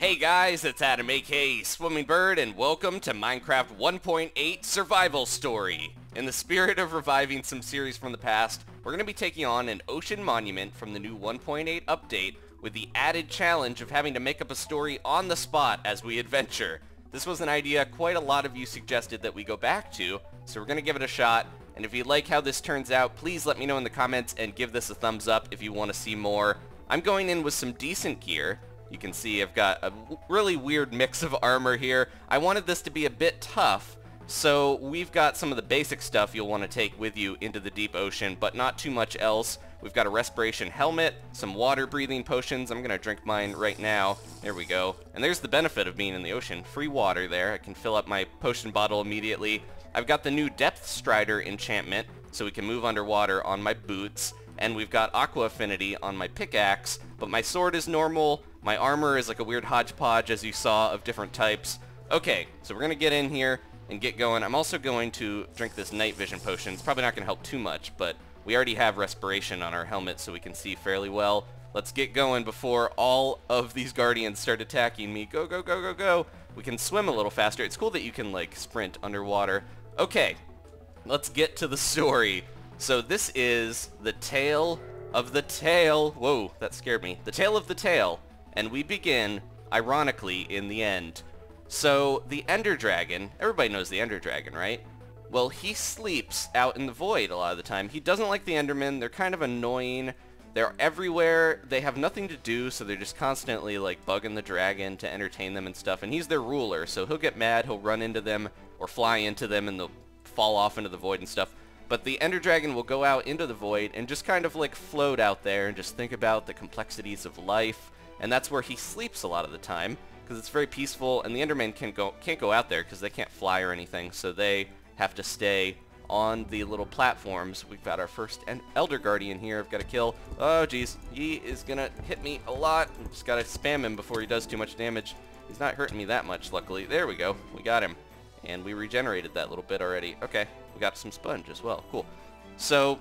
Hey guys, it's Adam aka Swimming Bird, and welcome to Minecraft 1.8 Survival Story. In the spirit of reviving some series from the past, we're going to be taking on an ocean monument from the new 1.8 update with the added challenge of having to make up a story on the spot as we adventure. This was an idea quite a lot of you suggested that we go back to, so we're going to give it a shot. And if you like how this turns out, please let me know in the comments and give this a thumbs up if you want to see more. I'm going in with some decent gear. You can see I've got a really weird mix of armor here. I wanted this to be a bit tough, so we've got some of the basic stuff you'll want to take with you into the deep ocean, but not too much else. We've got a respiration helmet, some water breathing potions. I'm going to drink mine right now. There we go. And there's the benefit of being in the ocean. Free water there. I can fill up my potion bottle immediately. I've got the new Depth Strider enchantment, so we can move underwater on my boots. And we've got Aqua Affinity on my pickaxe, but my sword is normal. My armor is like a weird hodgepodge, as you saw, of different types. Okay, so we're going to get in here and get going. I'm also going to drink this night vision potion. It's probably not going to help too much, but we already have respiration on our helmet, so we can see fairly well. Let's get going before all of these guardians start attacking me. Go, go, go, go, go. We can swim a little faster. It's cool that you can, like, sprint underwater. Okay, let's get to the story. So this is the tale of the tale. Whoa, that scared me. The tale of the tale. And we begin, ironically, in the end. So, the Ender Dragon, everybody knows the Ender Dragon, right? Well, he sleeps out in the void a lot of the time. He doesn't like the Endermen. They're kind of annoying. They're everywhere. They have nothing to do, so they're just constantly, like, bugging the dragon to entertain them and stuff. And he's their ruler, so he'll get mad, he'll run into them, or fly into them, and they'll fall off into the void and stuff. But the Ender Dragon will go out into the void and just kind of, like, float out there and just think about the complexities of life. And that's where he sleeps a lot of the time, because it's very peaceful, and the Endermen can't go out there because they can't fly or anything, so they have to stay on the little platforms. We've got our first Elder Guardian here I've got to kill. Oh, jeez. He is going to hit me a lot. Just got to spam him before he does too much damage. He's not hurting me that much, luckily. There we go. We got him. And we regenerated that little bit already. Okay. We got some sponge as well. Cool. So,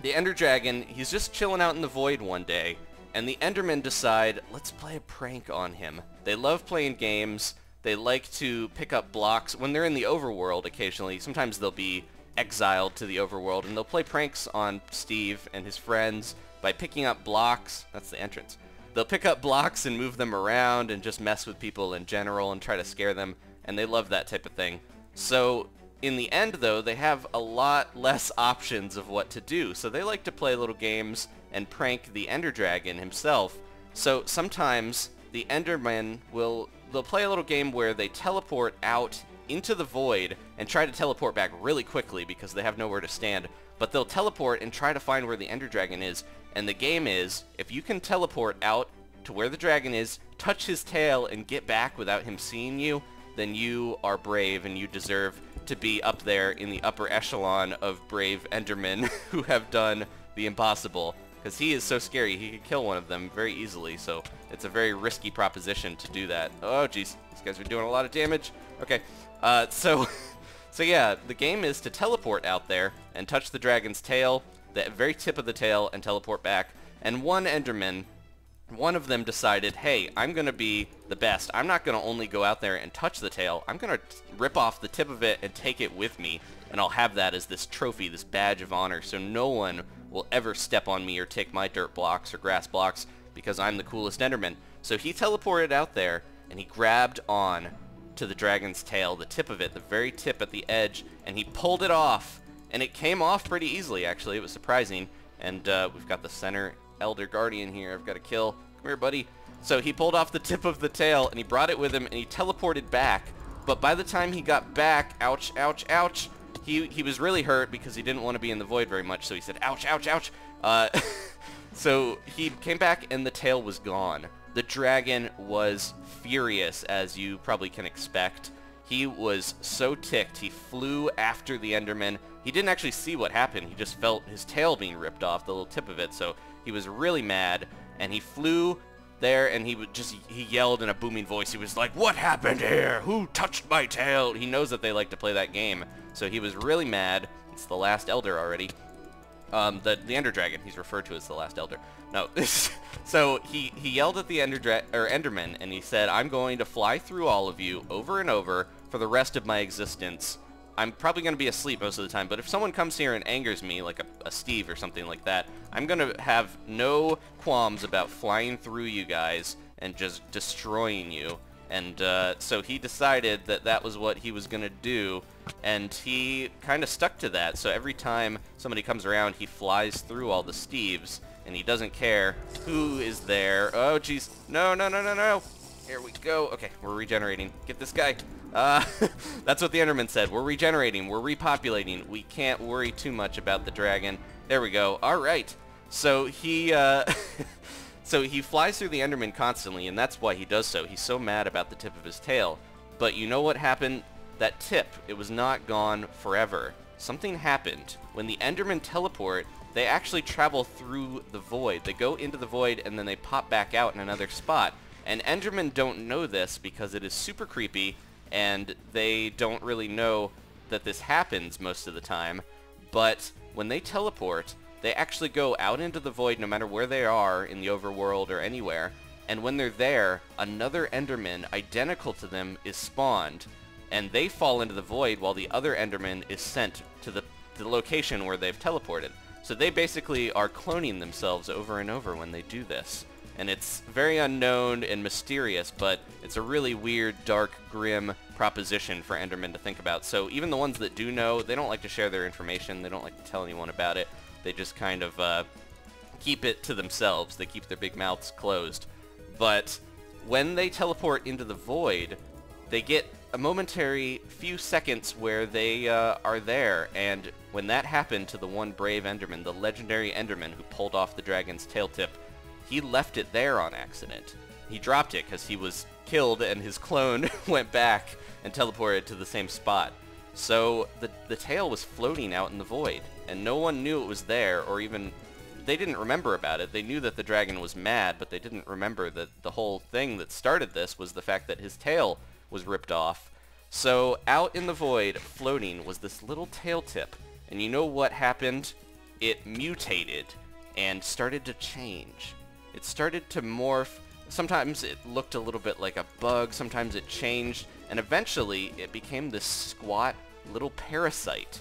the Ender Dragon, he's just chilling out in the void one day, and the Endermen decide, let's play a prank on him. They love playing games. They like to pick up blocks. When they're in the overworld occasionally, sometimes they'll be exiled to the overworld, and they'll play pranks on Steve and his friends by picking up blocks. That's the entrance. They'll pick up blocks and move them around and just mess with people in general and try to scare them, and they love that type of thing. So, in the end, though, they have a lot less options of what to do. So they like to play little games and prank the Ender Dragon himself. So sometimes the Endermen they'll play a little game where they teleport out into the void and try to teleport back really quickly because they have nowhere to stand. But they'll teleport and try to find where the Ender Dragon is. And the game is, if you can teleport out to where the dragon is, touch his tail, and get back without him seeing you, then you are brave and you deserve to be up there in the upper echelon of brave Endermen who have done the impossible. Because he is so scary, he could kill one of them very easily, so it's a very risky proposition to do that. Oh, jeez, these guys are doing a lot of damage. Okay, so yeah, the game is to teleport out there and touch the dragon's tail, the very tip of the tail, and teleport back. And one Enderman, one of them decided, hey, I'm going to be the best. I'm not going to only go out there and touch the tail. I'm going to rip off the tip of it and take it with me, and I'll have that as this trophy, this badge of honor, so no one will ever step on me or take my dirt blocks or grass blocks because I'm the coolest Enderman. So he teleported out there, and he grabbed on to the dragon's tail, the tip of it, the very tip at the edge, and he pulled it off, and it came off pretty easily, actually. It was surprising, and we've got the center Elder Guardian here I've got to kill. Come here, buddy. So he pulled off the tip of the tail, and he brought it with him, and he teleported back. But by the time he got back, ouch, ouch, ouch, he was really hurt because he didn't want to be in the void very much, so he said, ouch, ouch, ouch. So he came back, and the tail was gone. The dragon was furious, as you probably can expect. He was so ticked, he flew after the Enderman. He didn't actually see what happened, he just felt his tail being ripped off, the little tip of it, so he was really mad, and he flew there, and he yelled in a booming voice. He was like, what happened here? Who touched my tail? He knows that they like to play that game, so he was really mad. It's the last Elder already. The Ender Dragon. He's referred to as the last Elder. No. So he yelled at the Enderman, and he said, "I'm going to fly through all of you over and over for the rest of my existence. I'm probably going to be asleep most of the time, but if someone comes here and angers me, like a Steve or something like that, I'm going to have no qualms about flying through you guys and just destroying you." And so he decided that that was what he was going to do, and he kind of stuck to that. So every time somebody comes around, he flies through all the Steves, and he doesn't care who is there. Oh, jeez. No, no, no, no, no. Here we go. Okay, we're regenerating. Get this guy. That's what the Enderman said. We're regenerating. We're repopulating. We can't worry too much about the dragon. There we go. All right. So he... So he flies through the Enderman constantly, and that's why he does so. He's so mad about the tip of his tail. But you know what happened? That tip, it was not gone forever. Something happened. When the Endermen teleport, they actually travel through the void. They go into the void, and then they pop back out in another spot. And Endermen don't know this because it is super creepy, and they don't really know that this happens most of the time. But when they teleport, they actually go out into the void no matter where they are in the overworld or anywhere, and when they're there, another Enderman identical to them is spawned, and they fall into the void while the other Enderman is sent to the location where they've teleported. So they basically are cloning themselves over and over when they do this. And it's very unknown and mysterious, but it's a really weird, dark, grim proposition for Endermen to think about. So even the ones that do know, they don't like to share their information, they don't like to tell anyone about it. They just kind of keep it to themselves. They keep their big mouths closed. But when they teleport into the void, they get a momentary few seconds where they are there. And when that happened to the one brave Enderman, the legendary Enderman who pulled off the dragon's tail tip, he left it there on accident. He dropped it because he was killed and his clone went back and teleported to the same spot. So the tail was floating out in the void, and no one knew it was there, or even they didn't remember about it. They knew that the dragon was mad, but they didn't remember that the whole thing that started this was the fact that his tail was ripped off. So out in the void, floating, was this little tail tip, and you know what happened? It mutated and started to change. It started to morph. Sometimes it looked a little bit like a bug, sometimes it changed, and eventually it became this squat little parasite.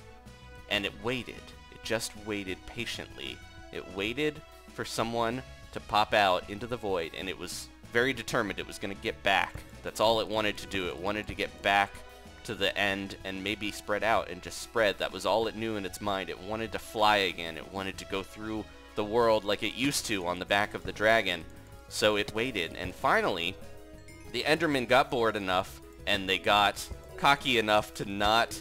And it waited. It just waited patiently. It waited for someone to pop out into the void, and it was very determined it was going to get back. That's all it wanted to do. It wanted to get back to the end and maybe spread out and just spread. That was all it knew in its mind. It wanted to fly again. It wanted to go through the world like it used to on the back of the dragon. So it waited, and finally, the Endermen got bored enough, and they got cocky enough to not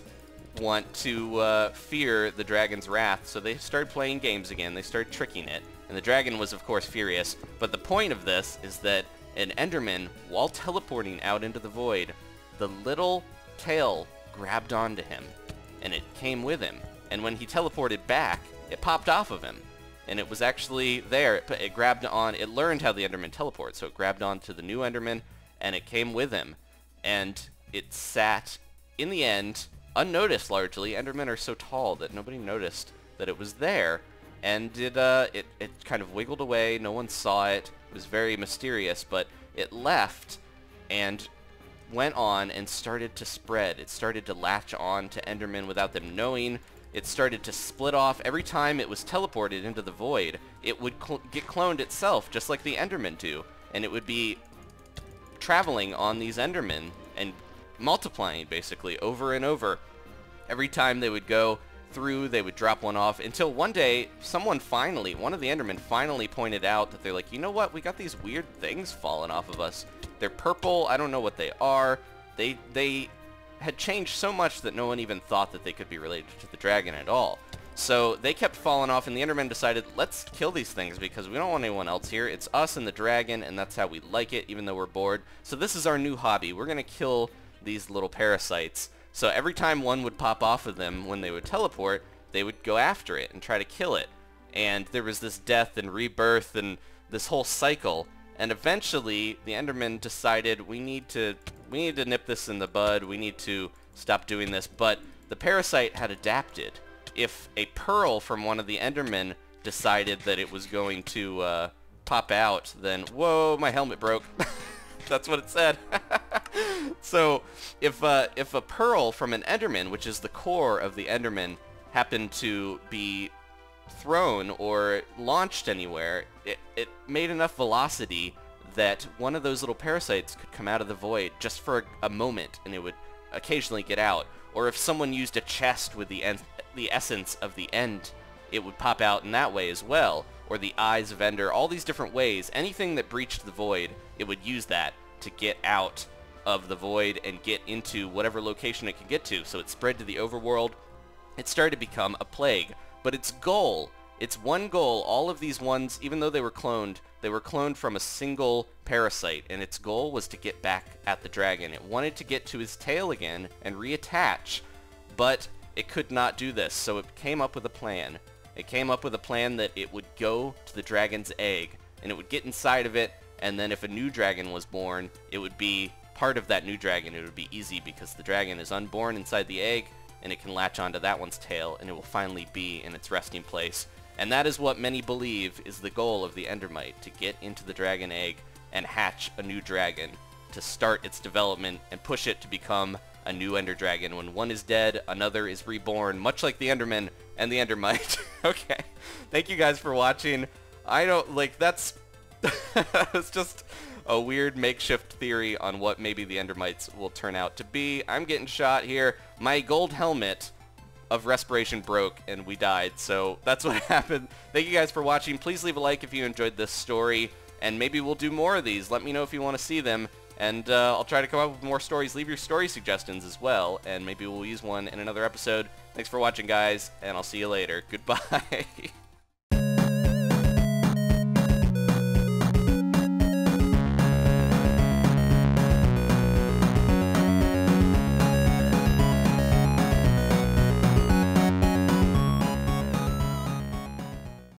want to fear the dragon's wrath, so they started playing games again. They started tricking it, and the dragon was, of course, furious. But the point of this is that an Enderman, while teleporting out into the void, the little tail grabbed onto him, and it came with him. And when he teleported back, it popped off of him. And it was actually there. It grabbed on. It learned how the Enderman teleports, so it grabbed onto the new Enderman, and it came with him. And it sat, in the end, unnoticed largely. Endermen are so tall that nobody noticed that it was there. And it kind of wiggled away. No one saw it. It was very mysterious, but it left and went on and started to spread. It started to latch on to Endermen without them knowing. It started to split off. Every time it was teleported into the void, it would get cloned itself, just like the Endermen do. And it would be traveling on these Endermen and multiplying, basically, over and over. Every time they would go through, they would drop one off, until one day, one of the Endermen finally pointed out that they're like, you know what, we got these weird things falling off of us. They're purple, I don't know what they are. They had changed so much that no one even thought that they could be related to the dragon at all. So they kept falling off, and the Endermen decided, let's kill these things because we don't want anyone else here. It's us and the dragon, and that's how we like it, even though we're bored. So this is our new hobby. We're going to kill these little parasites. So every time one would pop off of them when they would teleport, they would go after it and try to kill it. And there was this death and rebirth and this whole cycle. And eventually, the Endermen decided we need to nip this in the bud. We need to stop doing this. But the parasite had adapted, if a pearl from one of the Endermen decided that it was going to pop out, then... Whoa, my helmet broke. That's what it said. So, if a pearl from an Enderman, which is the core of the Enderman, happened to be thrown or launched anywhere, it made enough velocity that one of those little parasites could come out of the void just for a moment, and it would occasionally get out. Or if someone used a chest with the essence of the end, it would pop out in that way as well. Or the eyes of Ender, all these different ways. Anything that breached the void, it would use that to get out of the void and get into whatever location it could get to. So it spread to the overworld. It started to become a plague. But its goal, its one goal, all of these ones, even though they were cloned from a single parasite, and its goal was to get back at the dragon. It wanted to get to his tail again and reattach, but it could not do this, so it came up with a plan. It came up with a plan that it would go to the dragon's egg, and it would get inside of it, and then if a new dragon was born, it would be part of that new dragon. It would be easy because the dragon is unborn inside the egg, and it can latch onto that one's tail, and it will finally be in its resting place. And that is what many believe is the goal of the Endermite, to get into the dragon egg and hatch a new dragon, to start its development and push it to become a new Ender Dragon. When one is dead, another is reborn, much like the Enderman and the Endermite. Okay, thank you guys for watching. I don't, like, that's, it's just a weird makeshift theory on what maybe the Endermites will turn out to be. I'm getting shot here. My gold helmet of respiration broke and we died, so that's what happened. Thank you guys for watching. Please leave a like if you enjoyed this story, and maybe we'll do more of these. Let me know if you want to see them, and I'll try to come up with more stories. Leave your story suggestions as well, and maybe we'll use one in another episode. Thanks for watching, guys, and I'll see you later. Goodbye.